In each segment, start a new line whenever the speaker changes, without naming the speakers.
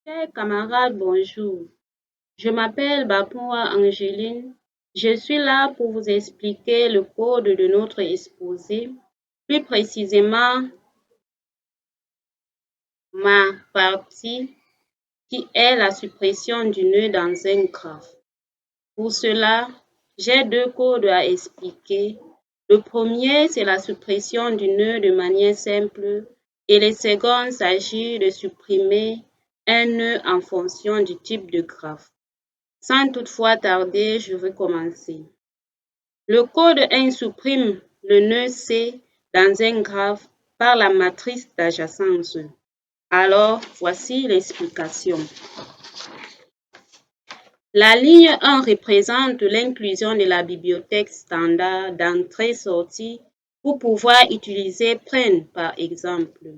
Chers camarades, bonjour. Je m'appelle Bapoua Angeline. Je suis là pour vous expliquer le code de notre exposé, plus précisément ma partie qui est la suppression du nœud dans un graphe. Pour cela, j'ai deux codes à expliquer. Le premier, c'est la suppression du nœud de manière simple et le second s'agit de supprimer un nœud en fonction du type de graphe. Sans toutefois tarder, je vais commencer. Le code 1 supprime le nœud C dans un graphe par la matrice d'adjacence. Alors, voici l'explication. La ligne 1 représente l'inclusion de la bibliothèque standard d'entrée-sortie pour pouvoir utiliser print par exemple.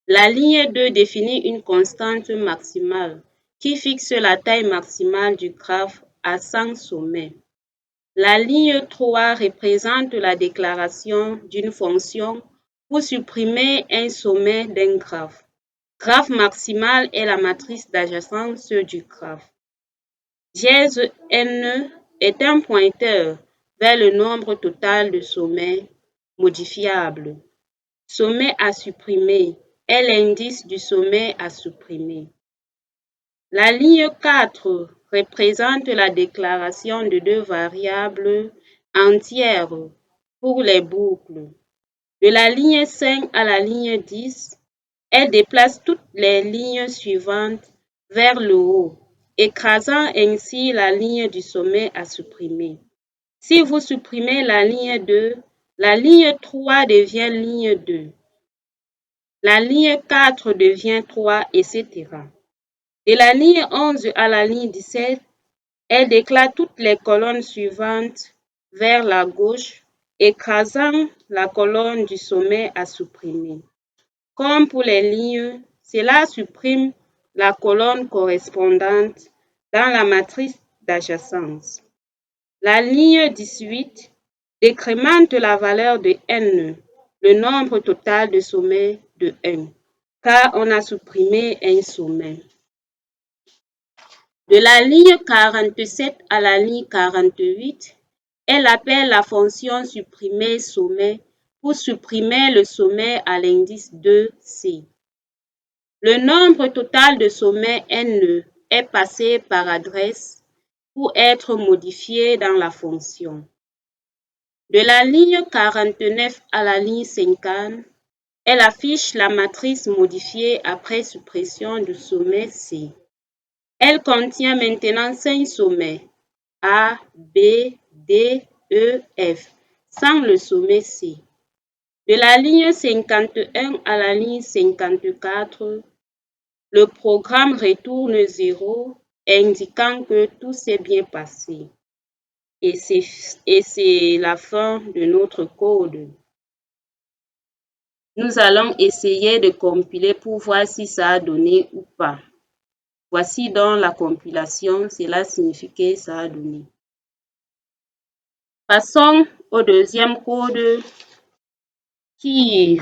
La ligne 2 définit une constante maximale qui fixe la taille maximale du graphe à 100 sommets. La ligne 3 représente la déclaration d'une fonction pour supprimer un sommet d'un graphe. Graphe maximal est la matrice d'adjacence du graphe. Dièse n est un pointeur vers le nombre total de sommets modifiables. Sommet à supprimer est l'indice du sommet à supprimer. La ligne 4 représente la déclaration de deux variables entières pour les boucles. De la ligne 5 à la ligne 10, elle déplace toutes les lignes suivantes vers le haut, écrasant ainsi la ligne du sommet à supprimer. Si vous supprimez la ligne 2, la ligne 3 devient ligne 2. La ligne 4 devient 3, etc. De la ligne 11 à la ligne 17, elle déclare toutes les colonnes suivantes vers la gauche, écrasant la colonne du sommet à supprimer. Comme pour les lignes, cela supprime la colonne correspondante dans la matrice d'adjacence. La ligne 18 décrémente la valeur de n, le nombre total de sommets de 1, car on a supprimé un sommet. De la ligne 47 à la ligne 48, elle appelle la fonction supprimer sommet pour supprimer le sommet à l'indice 2C. Le nombre total de sommets n est passé par adresse pour être modifié dans la fonction. De la ligne 49 à la ligne 50, elle affiche la matrice modifiée après suppression du sommet C. Elle contient maintenant 5 sommets A, B, D, E, F, sans le sommet C. De la ligne 51 à la ligne 54, le programme retourne 0, indiquant que tout s'est bien passé. Et c'est la fin de notre code. Nous allons essayer de compiler pour voir si ça a donné ou pas. Voici donc la compilation, cela signifie que ça a donné. Passons au deuxième code qui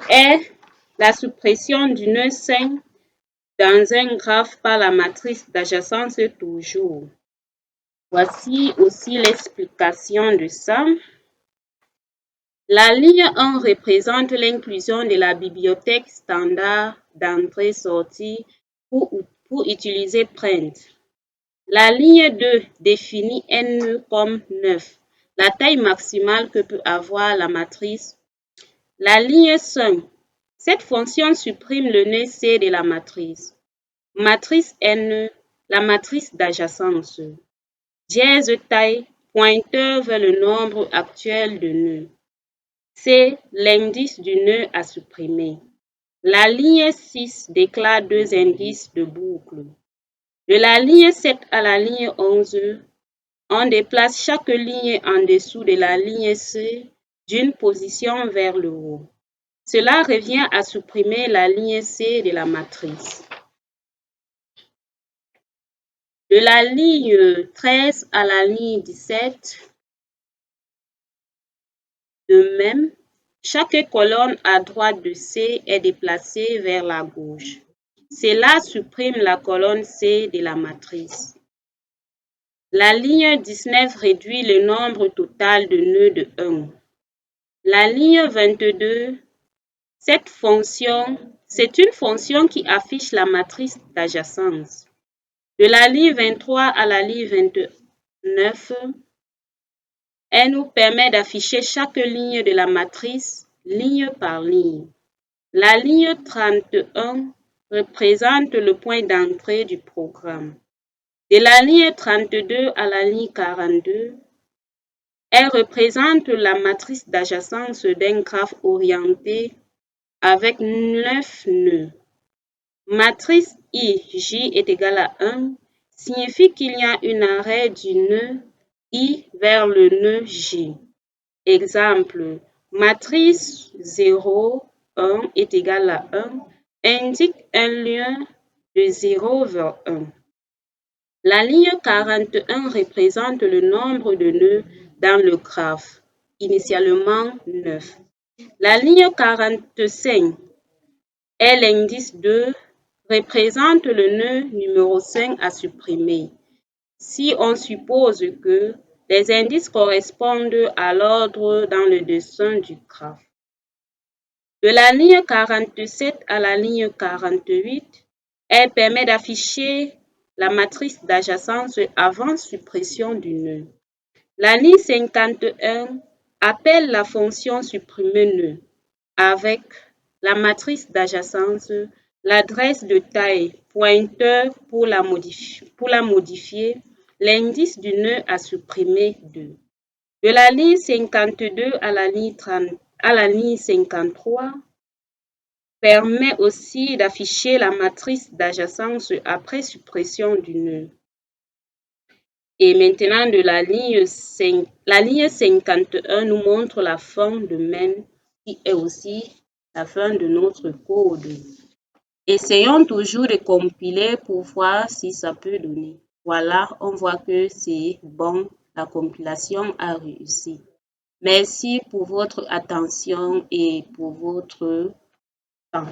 est la suppression du nœud 5 dans un graphe par la matrice d'adjacence toujours. Voici aussi l'explication de ça. La ligne 1 représente l'inclusion de la bibliothèque standard d'entrée-sortie pour utiliser print. La ligne 2 définit n comme 9, la taille maximale que peut avoir la matrice. La ligne 5, cette fonction supprime le nœud C de la matrice. Matrice n, la matrice d'adjacence. Dièse taille, pointeur vers le nombre actuel de nœuds. C'est l'indice du nœud à supprimer. La ligne 6 déclare deux indices de boucle. De la ligne 7 à la ligne 11, on déplace chaque ligne en dessous de la ligne C d'une position vers le haut. Cela revient à supprimer la ligne C de la matrice. De la ligne 13 à la ligne 17, de même, Chaque colonne à droite de C est déplacée vers la gauche. Cela supprime la colonne C de la matrice. La ligne 19 réduit le nombre total de nœuds de 1. La ligne 22, c'est une fonction qui affiche la matrice d'adjacence. De la ligne 23 à la ligne 29, elle nous permet d'afficher chaque ligne de la matrice, ligne par ligne. La ligne 31 représente le point d'entrée du programme. De la ligne 32 à la ligne 42, elle représente la matrice d'adjacence d'un graphe orienté avec 9 nœuds. Matrice I, J est égal à 1 signifie qu'il y a un arrêt du nœud I vers le nœud J. Exemple, matrice 0, 1 est égal à 1 indique un lien de 0 vers 1. La ligne 41 représente le nombre de nœuds dans le graphe, initialement 9. La ligne 45 et l'indice 2 représente le nœud numéro 5 à supprimer. Si on suppose que les indices correspondent à l'ordre dans le dessin du graphe. De la ligne 47 à la ligne 48, elle permet d'afficher la matrice d'adjacence avant suppression du nœud. La ligne 51 appelle la fonction supprimer nœud avec la matrice d'adjacence, l'adresse de taille pointeur pour la modifier, l'indice du nœud à supprimer 2. De la ligne 52 à la ligne 53, permet aussi d'afficher la matrice d'adjacence après suppression du nœud. Et maintenant, de la ligne 51 nous montre la fin de main qui est aussi la fin de notre code. Essayons toujours de compiler pour voir si ça peut donner. Voilà, on voit que c'est bon, la compilation a réussi. Merci pour votre attention et pour votre temps.